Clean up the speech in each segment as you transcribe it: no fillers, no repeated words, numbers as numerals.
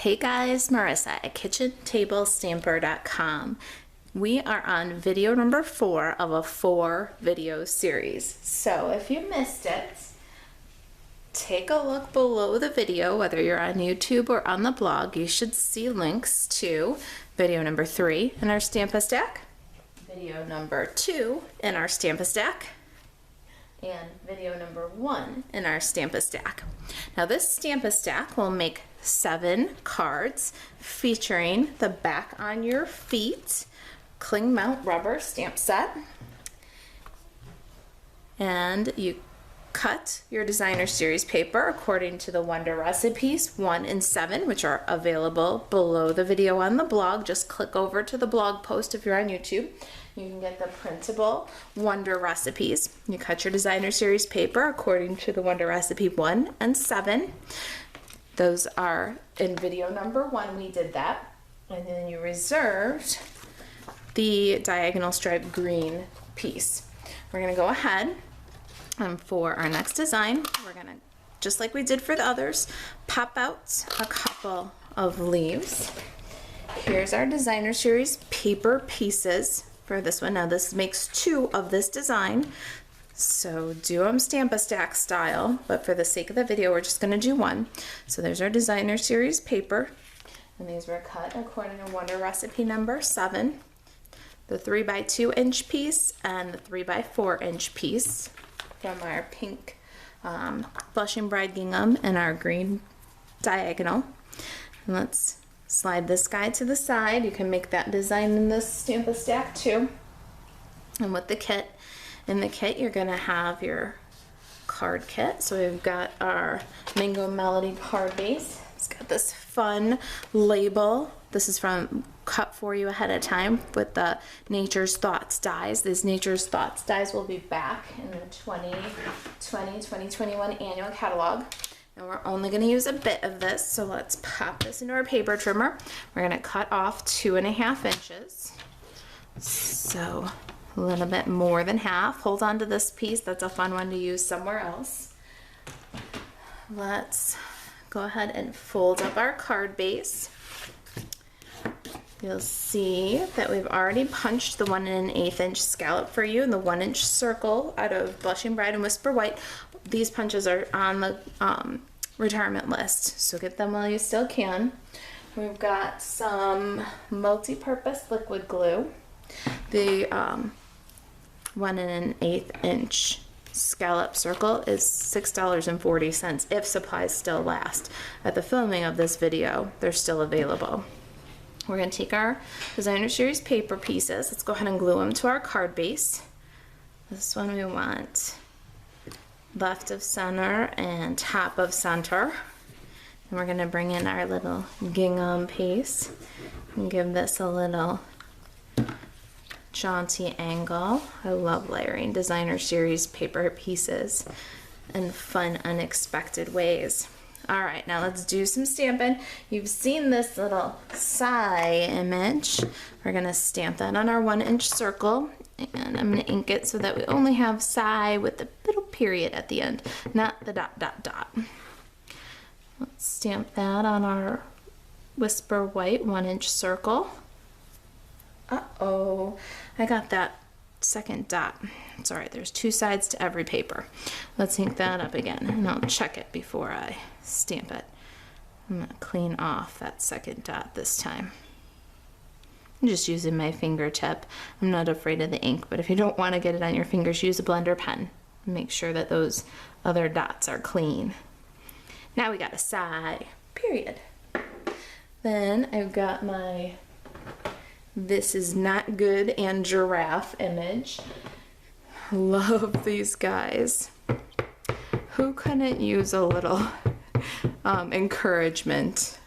Hey guys, Marissa at KitchenTableStamper.com. We are on video number 4 of a 4-video series. So if you missed it, take a look below the video, whether you're on YouTube or on the blog. You should see links to video number 3 in our Stamp-A-Stack, video number 2 in our Stamp-A-Stack, and video number 1 in our Stamp-A-Stack. Now this Stamp-A-Stack will make 7 cards featuring the back on your feet cling mount rubber stamp set, and you cut your designer series paper according to the Wonder Recipes 1 and 7, which are available below the video on the blog. Just click over to the blog post if you're on YouTube. You can get the printable Wonder Recipes. You cut your designer series paper according to the Wonder Recipe 1 and 7. Those are in video number 1, we did that. And then you reserved the diagonal stripe green piece. We're gonna go ahead and for our next design, we're gonna, just like we did for the others, pop out a couple of leaves. Here's our designer series paper pieces for this one. Now this makes 2 of this design, so do them Stamp-A-Stack style, but for the sake of the video, we're just gonna do 1. So there's our designer series paper, and these were cut according to Wonder Recipe number 7, the 3x2 inch piece and the 3x4 inch piece from our pink Blushing Bride gingham and our green diagonal. And let's slide this guy to the side. You can make that design in this Stamp-A-Stack too. And with the kit, in the kit you're gonna have your card kit. So we've got our Mango Melody card base. It's got this fun label. This is from cut for you ahead of time with the Nature's Thoughts dies. These Nature's Thoughts dies will be back in the 2020-2021 annual catalog. And we're only going to use a bit of this, so let's pop this into our paper trimmer. We're going to cut off 2.5 inches. So a little bit more than half. Hold on to this piece. That's a fun one to use somewhere else. Let's go ahead and fold up our card base. You'll see that we've already punched the 1 1/8 inch scallop for you and the 1 inch circle out of Blushing Bride and Whisper White. These punches are on the retirement list, so get them while you still can. We've got some multi-purpose liquid glue. The 1 1/8 inch scallop circle is $6.40 if supplies still last. At the filming of this video, they're still available. We're going to take our designer series paper pieces. Let's go ahead and glue them to our card base. This one we want left of center and top of center. And we're going to bring in our little gingham piece and give this a little jaunty angle. I love layering designer series paper pieces in fun, unexpected ways. All right, now let's do some stamping. You've seen this little sigh image. We're gonna stamp that on our 1 inch circle, and I'm gonna ink it so that we only have sigh with the little period at the end, not the ... Let's stamp that on our Whisper White 1 inch circle. Uh-oh, I got that second dot. It's all right, there's 2 sides to every paper. Let's ink that up again, and I'll check it before I stamp it. I'm gonna clean off that second dot this time. I'm just using my fingertip. I'm not afraid of the ink, but if you don't want to get it on your fingers, use a blender pen. Make sure that those other dots are clean. Now we got a sigh, period. Then I've got my "This is not good" and giraffe image. Love these guys. Who couldn't use a little encouragement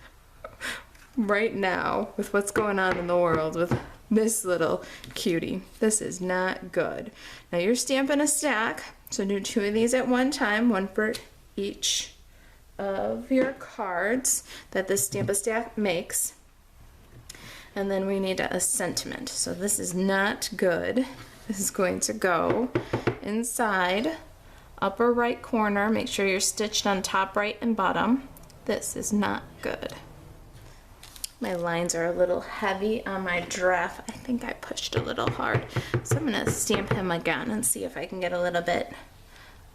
right now with what's going on in the world with this little cutie? This is not good. Now you're stamping a stack, so do 2 of these at one time, 1 for each of your cards that this Stamp-A-Stack makes. And then we need a sentiment. So this is not good. This is going to go inside upper right corner. Make sure you're stitched on top right and bottom. This is not good. My lines are a little heavy on my draft. I think I pushed a little hard. So I'm gonna stamp him again and see if I can get a little bit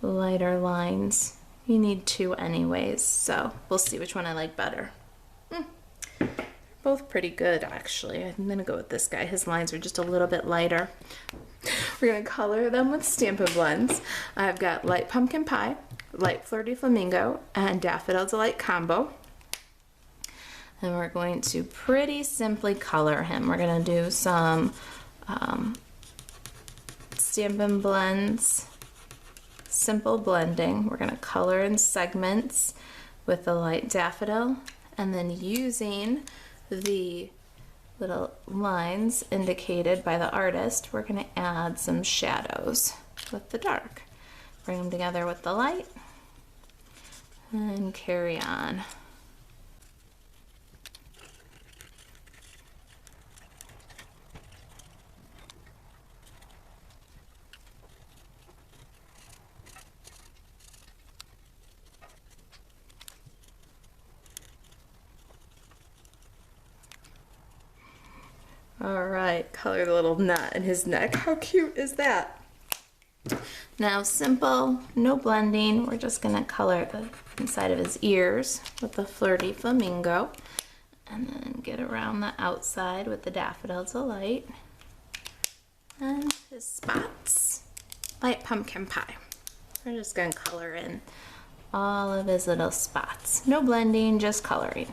lighter lines. You need two anyways, so we'll see which one I like better. Both pretty good, actually. I'm gonna go with this guy. His lines are just a little bit lighter. We're gonna color them with Stampin' Blends. I've got Light Pumpkin Pie, Light Flirty Flamingo, and Daffodil Delight Combo. And we're going to pretty simply color him. We're gonna do some Stampin' Blends, simple blending. We're gonna color in segments with the light daffodil, and then using the little lines indicated by the artist, we're gonna add some shadows with the dark. Bring them together with the light and carry on. All right, color the little knot in his neck. How cute is that? Now, simple, no blending. We're just gonna color the inside of his ears with the Flirty Flamingo, and then get around the outside with the Daffodil Delight, and his spots, Light Pumpkin Pie. We're just gonna color in all of his little spots. No blending, just coloring.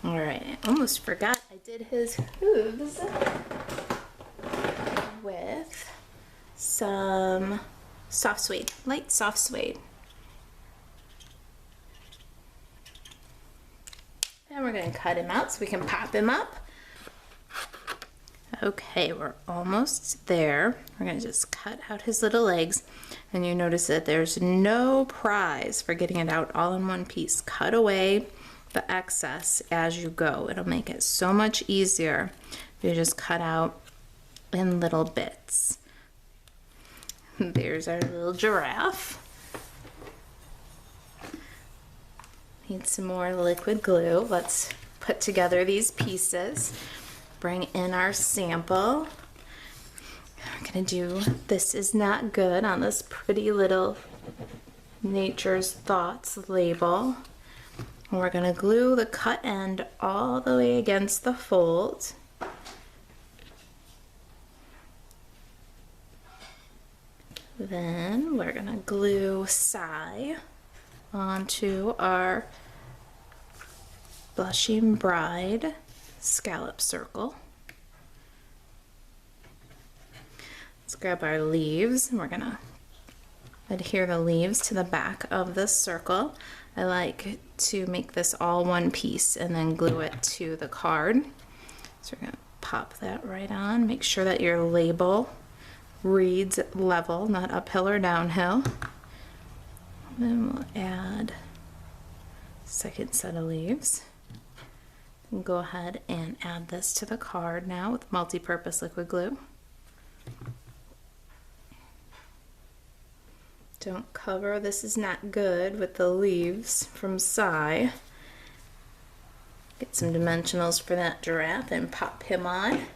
All right, I almost forgot I did his hooves with some soft suede, light soft suede. And we're gonna cut him out so we can pop him up. Okay, we're almost there. We're gonna just cut out his little legs, and you notice that there's no prize for getting it out all in one piece. Cut away the excess as you go. It'll make it so much easier if you just cut out in little bits. There's our little giraffe. Need some more liquid glue. Let's put together these pieces. Bring in our sample. We're gonna do This Is Not Good on this pretty little Nature's Thoughts label. And we're gonna glue the cut end all the way against the fold. Then we're gonna glue Sigh onto our Blushing Bride scallop circle. Let's grab our leaves, and we're gonna adhere the leaves to the back of the circle. I like to make this all one piece and then glue it to the card. So we're gonna pop that right on. Make sure that your label reads level, not uphill or downhill. Then we'll add a second set of leaves. And go ahead and add this to the card now with multi-purpose liquid glue. Don't cover This Is Not Good with the leaves from Sigh. Get some dimensionals for that giraffe and pop him on.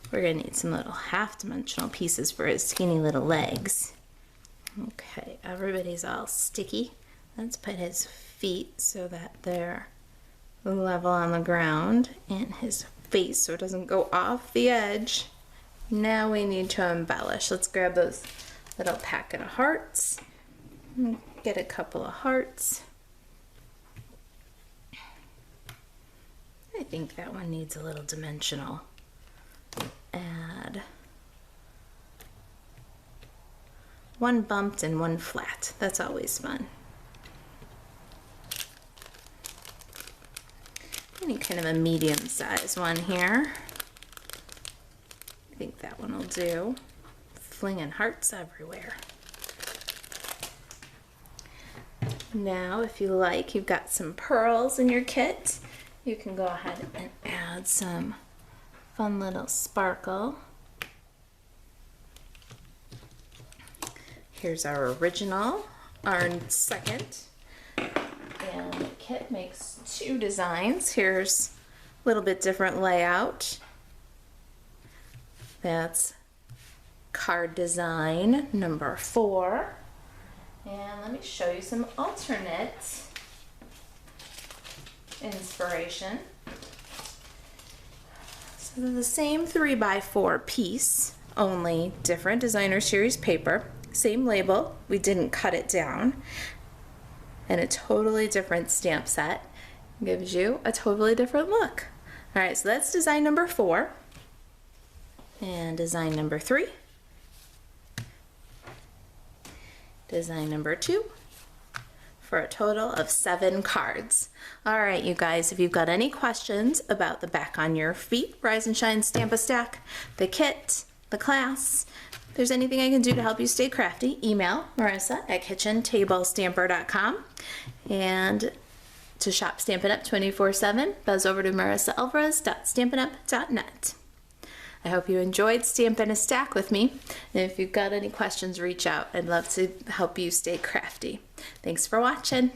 We're gonna need some little half-dimensional pieces for his skinny little legs. Okay, everybody's all sticky. Let's put his feet so that they're level on the ground, and his face so it doesn't go off the edge. Now we need to embellish. Let's grab those little packet of hearts. Get a couple of hearts. I think that one needs a little dimensional. Add one bumped and one flat. That's always fun. Any kind of a medium size one here. I think that one will do. Flinging hearts everywhere. Now, if you like, you've got some pearls in your kit, you can go ahead and add some fun little sparkle. Here's our original, our second, and kit makes 2 designs. Here's a little bit different layout. That's card design number 4. And let me show you some alternate inspiration. So they're the same 3x4 piece, only different designer series paper, same label, we didn't cut it down, and a totally different stamp set. Gives you a totally different look. All right, so that's design number 4. And design number 3. Design number 2. For a total of 7 cards. All right, you guys, if you've got any questions about the Back on Your Feet Rise and Shine Stamp-A-Stack, the kit, the class, if there's anything I can do to help you stay crafty, email marisa@kitchentablestamper.com. And to shop Stampin' Up 24/7, buzz over to marisaalvarez.stampinup.net. I hope you enjoyed Stampin' a Stack with me. And if you've got any questions, reach out. I'd love to help you stay crafty. Thanks for watching.